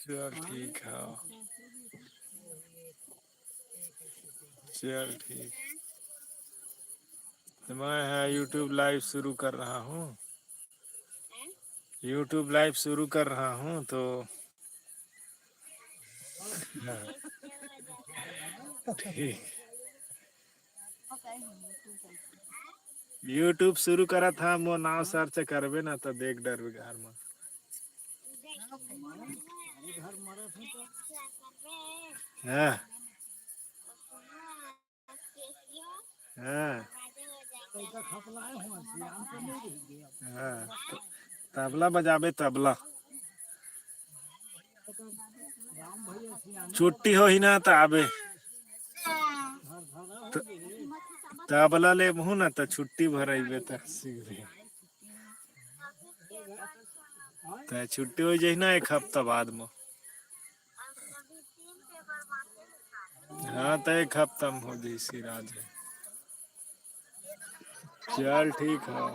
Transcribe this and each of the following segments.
चल ठीक है। चल ठीक। तो मैं है यूट्यूब लाइव शुरू कर रहा हूँ। यूट्यूब लाइव शुरू कर रहा हूँ तो ठीक। यूट्यूब शुरू करा था मो नाव सर्च करबे ना तो देख डर बिगार में। हाँ हाँ हाँ। तबला बजाबे तबला। छुट्टी हो ही ना तो आबे। तबला ले मुँह ना तो छुट्टी भरेबे तो सीधे। तो छुट्टी हो जाए ना एक हफ्ता बाद में। हाँ तो एक हफ्ता में हो जाए इसी राज है। चल ठीक है।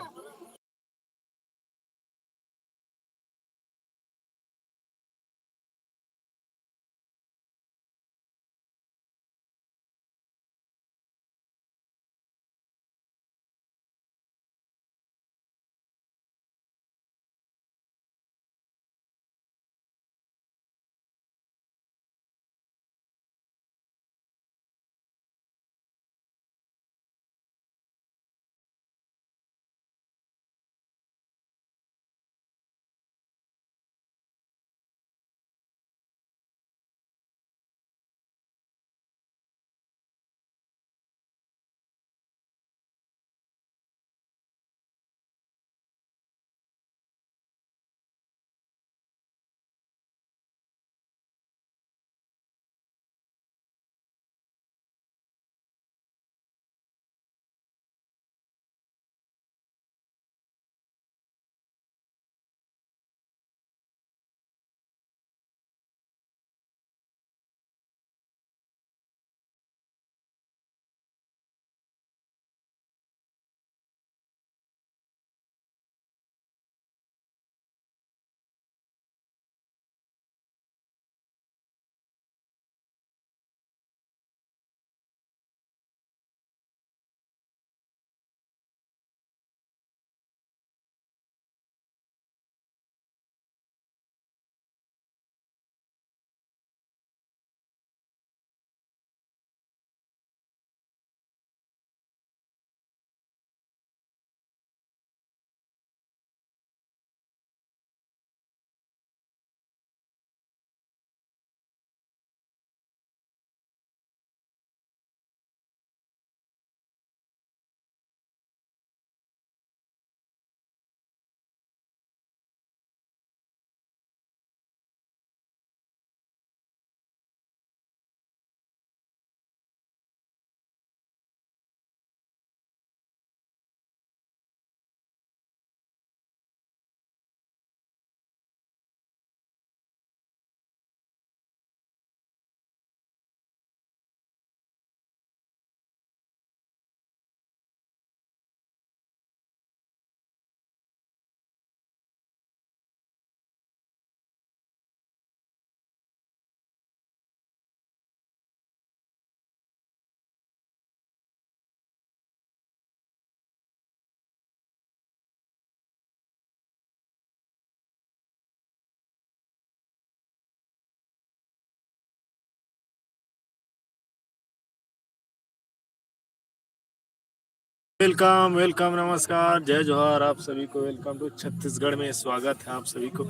वेलकम वेलकम नमस्कार जय जोहार आप सभी को। वेलकम टू छत्तीसगढ़ में स्वागत है आप सभी को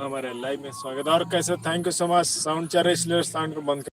हमारे लाइव में स्वागत। और कैसे thank you so much. Sound चल रहा है इसलिए साउंड को बंद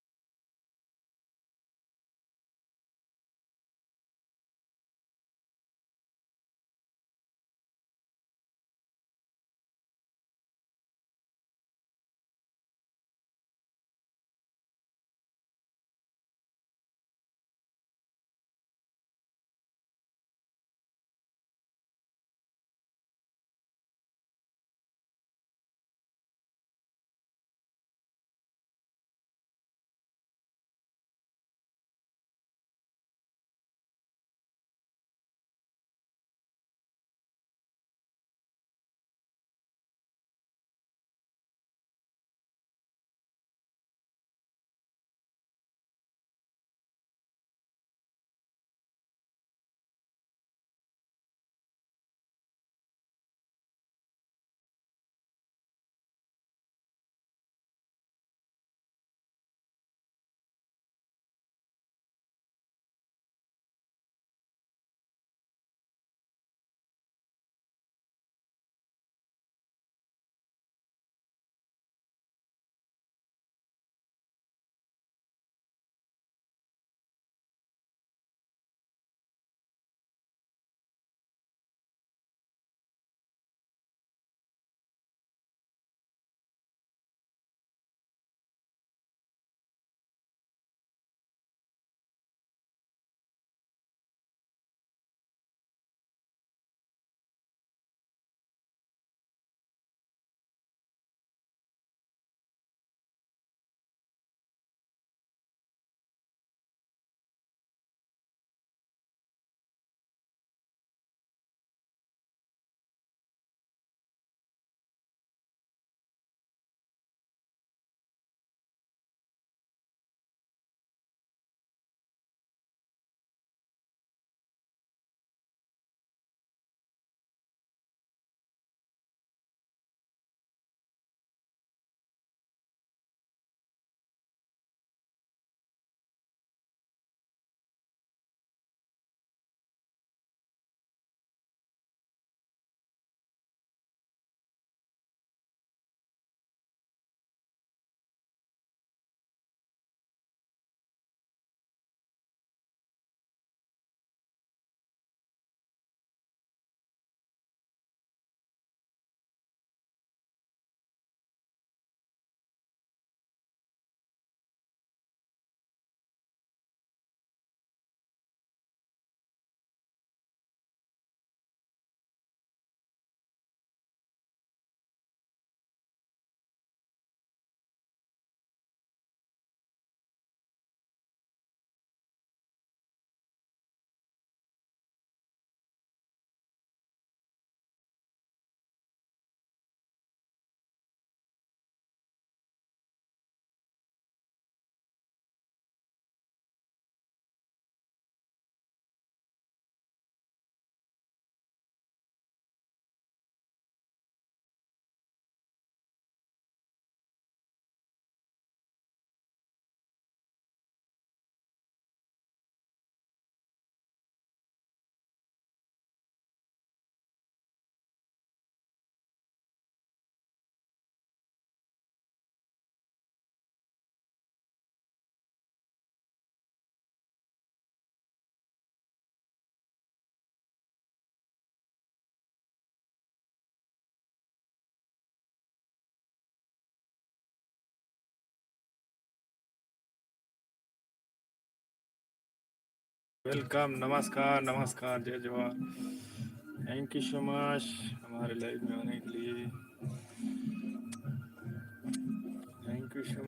वेलकम, नमस्कार, नमस्कार, जय Jawahar. Thank you so much हमारे लाइव में आने के लिए। थैंक यू सो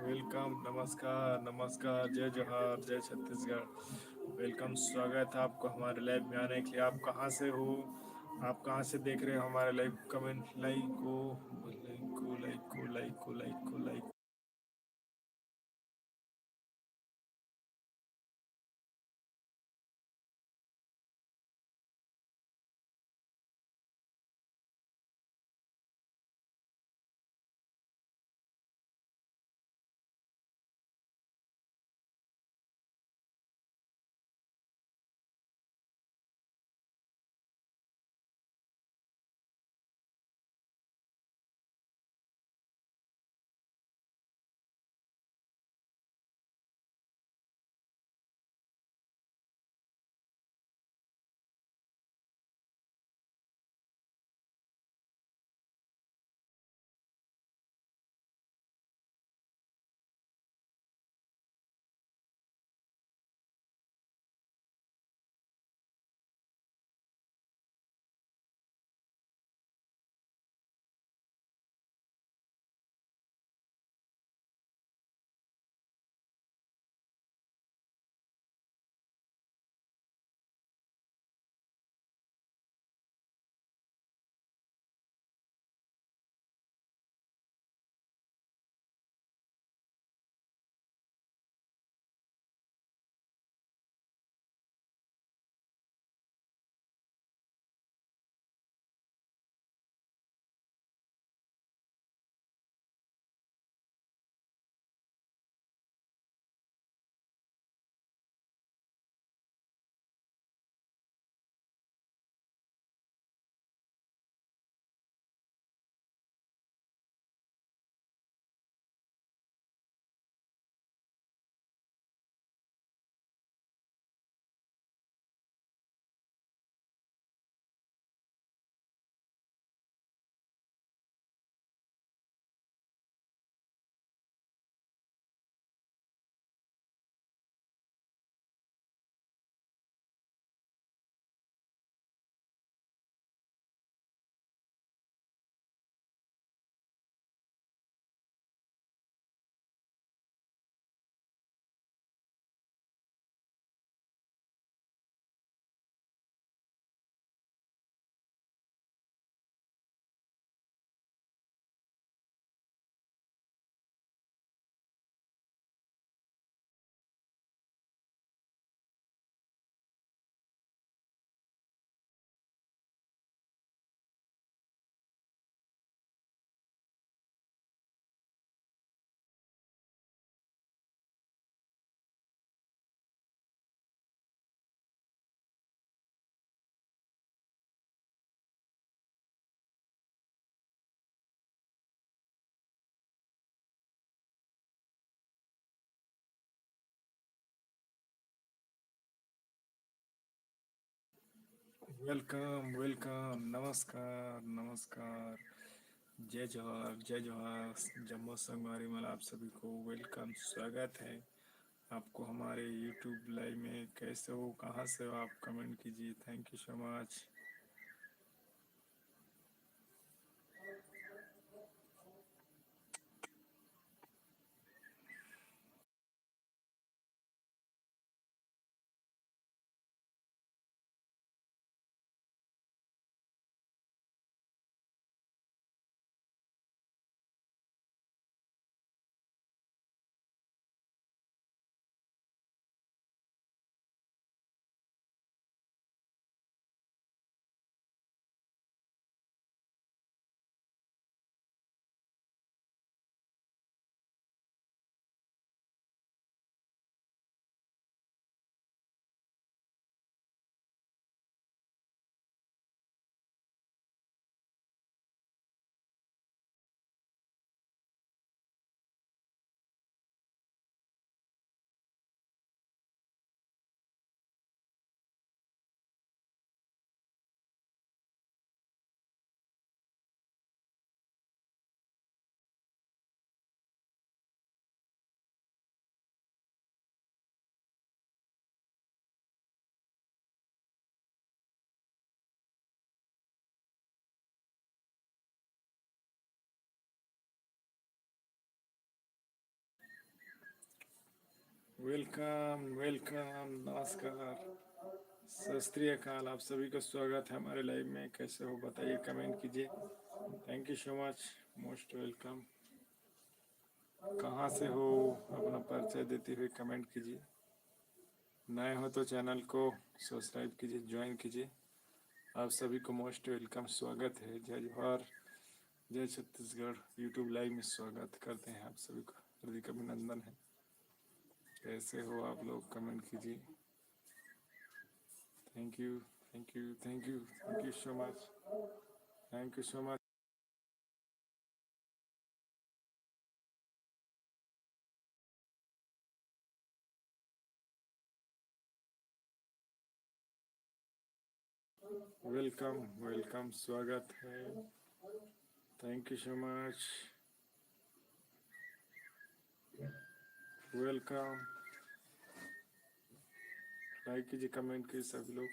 वेलकम, नमस्कार, नमस्कार, जय जोहार, जय छत्तीसगढ़। वेलकम, स्वागत है आपको हमारे लाइव में आने के लिए। आप कहाँ से हो? आप कहाँ से देख रहे हो हमारे लाइव? कमेंट, लाइक को लाइक को लाइक को लाइक को लाइक को लाइक वेलकम वेलकम, नमस्कार नमस्कार। जय जोहार जम्मू संगवारी में आप सभी को वेलकम, स्वागत है आपको हमारे यूट्यूब लाइव में। कैसे हो, कहाँ से हो आप, कमेंट कीजिए। Thank you so much. Welcome welcome, नमस्कार, सत श्री अकाल। आप सभी का स्वागत है हमारे लाइव में। कैसे हो बताइए, कमेंट कीजिए। Thank you so much, most welcome. कहाँ से हो, अपना परिचय देते हुए कमेंट कीजिए। नए हो तो चैनल को सब्सक्राइब कीजिए, ज्वाइन कीजिए। आप सभी को मोस्ट वेलकम, स्वागत है। जय जोहार, जय छत्तीसगढ़। यूट्यूब लाइव में स्वागत करते हैं आप सभी को, हार्दिक अभिनंदन है। कैसे हो आप लोग, कमेंट कीजिए। Thank you thank you thank you thank you so much, thank you so much. Welcome welcome, स्वागत है। Thank you so much, welcome. Like कीजिए, कमेंट कीजिए सभी लोग।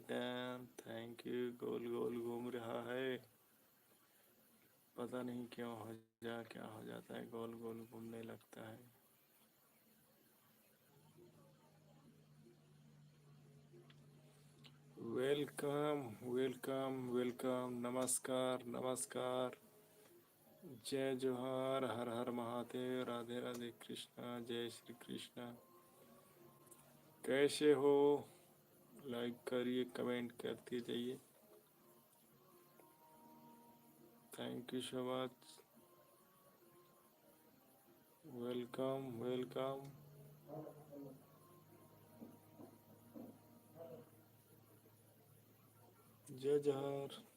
Thank you. गोल गोल घूम रहा है, पता नहीं क्यों क्या हो जाता है, गोल गोल घूमने लगता है। वेलकम वेलकम वेलकम, नमस्कार नमस्कार, जय जोहार, हर हर महादेव, राधे राधे कृष्णा, जय श्री कृष्णा। कैसे हो? लाइक करिए, कमेंट करते जाइए। Thank you so much. Welcome welcome. जय जोहार।